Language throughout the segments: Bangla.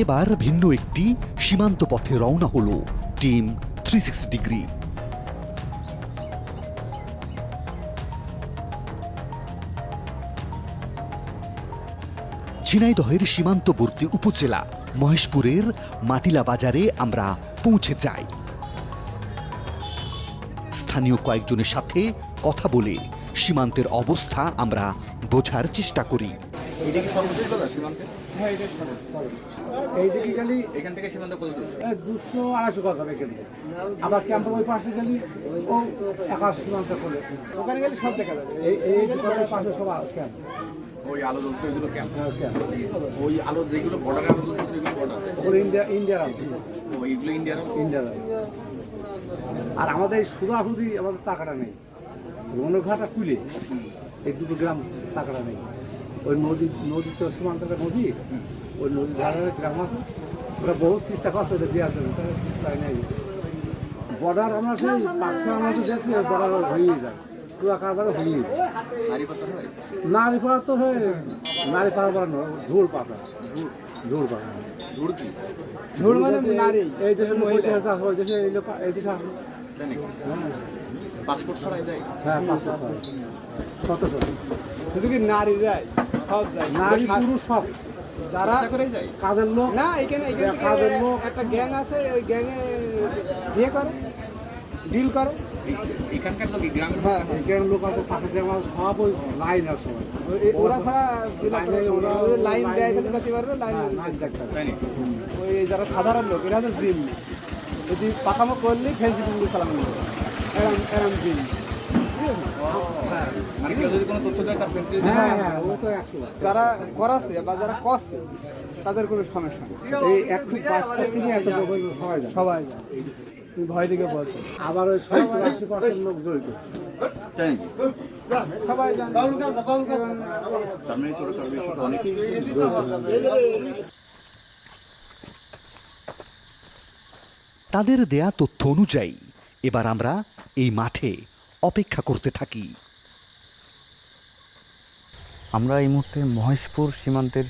এবার ভিন্ন একটি সীমান্ত পথে রওনা হলো টিম 360 ডিগ্রি। ঝিনাইদহের সীমান্তবর্তী উপজেলা মহেশপুরের মাটিলা বাজারে আমরা পৌঁছে যাই। স্থানীয় কয়েকজনের সাথে কথা বলে সীমান্তের অবস্থা আমরা বোঝার চেষ্টা করি। এটা কি সর্বশেষ বাজার সীমান্তে? হ্যাঁ, এটা এইদিকে গেলি এখান থেকে সীমান্ত কত দূর? 200-250 গজ হবে এখান থেকে। আবার ক্যাম্পের ওই পাশে গেলি ও 1 সীমান্ত করে ওখানে গেলি সব দেখা যাবে। এই দোকানের পাশে সব ক্যাম্প। ওই আলো জ্বলছে ওইগুলো ক্যাম্প। ক্যাম্প ওই আলো যেগুলো বর্ডারে আলো জ্বলছে ওইগুলো বর্ডার। ওগুলো ইন্ডিয়ার আর্মি। ওইগুলো ইন্ডিয়ার ইন্ডিয়ার। আর আমাদের এই সুদাহুদি আমাদের টাকাটা নেই। রনঘাটা তুলে এই দুটো গ্রাম টাকাটা নেই। ওই নদী তো সীমান্তটা নদী, ওই নদীর ধারে গ্রাম আছে, ওটা বহুত চেষ্টা করছে ওটা দেওয়ার জন্য, তাই নেই। বর্ডার আমরা সেই পাকিস্তান আমরা তো দেখছি বর্ডার হয়েই যায়, পুরা কারবার হয়েই যায়। নারী পাড়া তো হয়, নারী পাড়া নয়, ঝোল পাতা, ঝোল পাতা। ঝোল মানে নারী। এই দেশের লোক ওই দেশে আসে, ওই দেশে এই লোক এই দেশে আসে। পাসপোর্ট ছাড়াই যায়? হ্যাঁ, পাসপোর্ট ছাড়াই। শত শুধু কি নারী যায়, সব যায়, নারী পুরুষ সব। যারা কাজের লোক না এখানে কাজের লোক একটা গ্যাং আছে, ওই গ্যাংয়ে বিয়ে করে, ডিল করে। এখানকার লোক গ্রাম, হ্যাঁ, গ্রামের লোক আছে, পাখি গ্রাম সব ওই লাইন আছে সবাই। ওরা ছাড়া লাইন দেয় তাহলে যেতে পারবে, লাইন তাই না? ওই যারা সাধারণ লোক এরা হচ্ছে জিম, যদি পাকামো করলে ফেন্সি পুলিশ সালাম নেবে, এরম জিম। মানে কেউ যদি কোনো তথ্য দেয় তার পেন্সিল হ্যাঁ, ও তো একশো। যারা করাচ্ছে বা যারা করছে তাদের কোনো সমস্যা নেই। এই একটু বাচ্চা থেকে এত সবাই যায়, সবাই যায়, তুমি ভয় দিকে বলছো। আবার ওই 70-80% লোক জড়িত। তাই নাকি? সবাই জানে। তার মানে সরকার বিষয়টা অনেকেই তাদের দেয়া তথ্য অনুযায়ী এবার আমরা এই মাঠে অপেক্ষা করতে থাকি। আমরা এই মুহূর্তে মহেশপুর সীমান্তের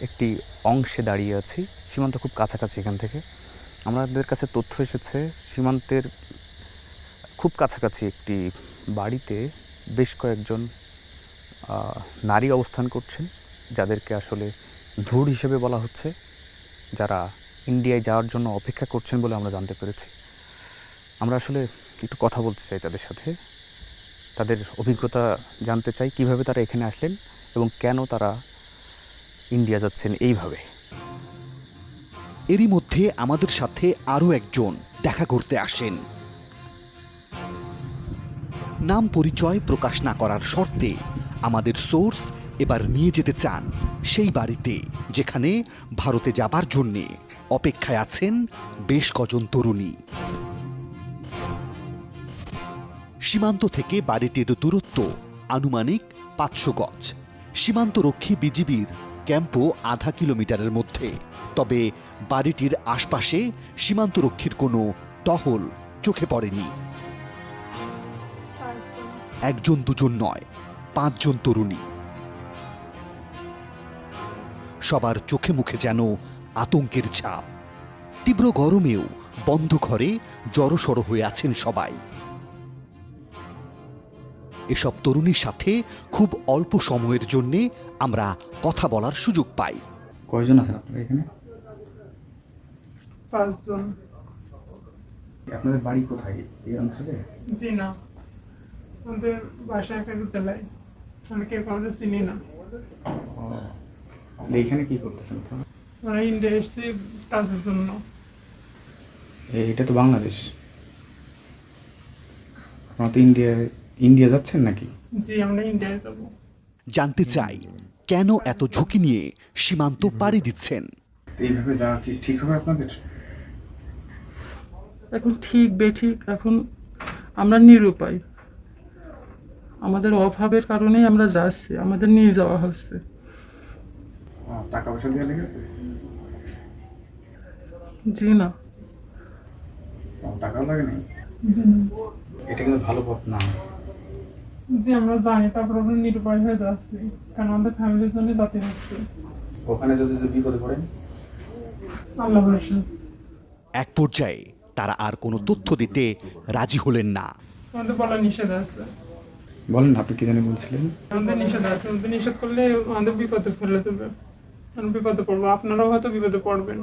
একটি অংশে দাঁড়িয়ে আছি। সীমান্ত খুব কাছাকাছি এখান থেকে। আমাদের কাছে তথ্য এসেছে সীমান্তের খুব কাছাকাছি একটি বাড়িতে বেশ কয়েকজন নারী অবস্থান করছেন, যাদেরকে আসলে ধুর হিসেবে বলা হচ্ছে, যারা ইন্ডিয়ায় যাওয়ার জন্য অপেক্ষা করছেন বলে আমরা জানতে পেরেছি। আমরা আসলে একটু কথা বলতে চাই তাদের সাথে, তাদের অভিজ্ঞতা জানতে চাই, কিভাবে তারা এখানে আসলেন এবং কেন তারা ইন্ডিয়া যাচ্ছেন এইভাবে। এরই মধ্যে আমাদের সাথে আরও একজন দেখা করতে আসেন। নাম পরিচয় প্রকাশ না করার শর্তে আমাদের সোর্স এবার নিয়ে যেতে চান সেই বাড়িতে, যেখানে ভারতে যাবার জন্যে অপেক্ষায় আছেন বেশ কজন তরুণী। সীমান্ত থেকে বাড়িটির দূরত্ব আনুমানিক 500 গজ। সীমান্তরক্ষী বিজিবির ক্যাম্পও আধা কিলোমিটারের মধ্যে। তবে বাড়িটির আশপাশে সীমান্তরক্ষীর কোনো টহল চোখে পড়েনি। একজন দুজন নয়, 5 জন তরুণী। সবার চোখে মুখে যেন আতঙ্কের ছাপ। তীব্র গরমেও বন্ধ ঘরে জড়সড় হয়ে আছেন সবাই। এসব তরুণীর সাথে খুব অল্প সময়ের জন্যে আমরা কথা বলার সুযোগ পাই। কয়জন আছেন আপনারা এখানে? 5 জন। আপনাদের বাড়ি কোথায় এই অঞ্চলে? জি না, আমাদের বাসা এক জেলায়, আমি কেউ কাউকে চিনি না। এইখানে কি করতেছেন আপনারা? আমরা ইন্ডিয়া এসেছি কাজের জন্য। এটা তো বাংলাদেশ, আপনারা তো ইন্ডিয়া যাচ্ছেন নাকি? জি, আমরা ইন্ডিয়ায় যাব। জানতে চাই কেন এত ঝুঁকি নিয়ে সীমান্ত পাড়ি দিচ্ছেন। এইভাবে যাওয়া কি ঠিক হবে আপনাদের? এখন ঠিক বেঠিক, এখন আমরা নিরুপায়। আমাদের অভাবের কারণেই আমরা যাচ্ছি, আমাদের নিয়ে যাওয়া হচ্ছে। টাকা পয়সা দিয়ে লেগেছে? জি না। টাকাও লাগে নাই? এটা কিন্তু ভালো পথ না। জি আমরা জানি, তারপর আমরা নিরুপায় হয়ে যাচ্ছি, কারণ আমাদের ফ্যামিলির জন্য যাতে হচ্ছে। ওখানে যদি বিপদে পড়েন? আল্লাহ ভরসা। এক পর্যায়ে তারা আর কোনো তথ্য দিতে রাজি হলেন না। আমাদের বলা নিষেধ আছে, বলেন আপনি কি জানি বলছিলেন? আমাদের নিষেধ আছে, আমাদের নিষেধ করলে আমাদের বিপদে ফেলে দেবে, আমি বিপদে পড়বো, আপনারাও হয়তো বিপদে পড়বেন।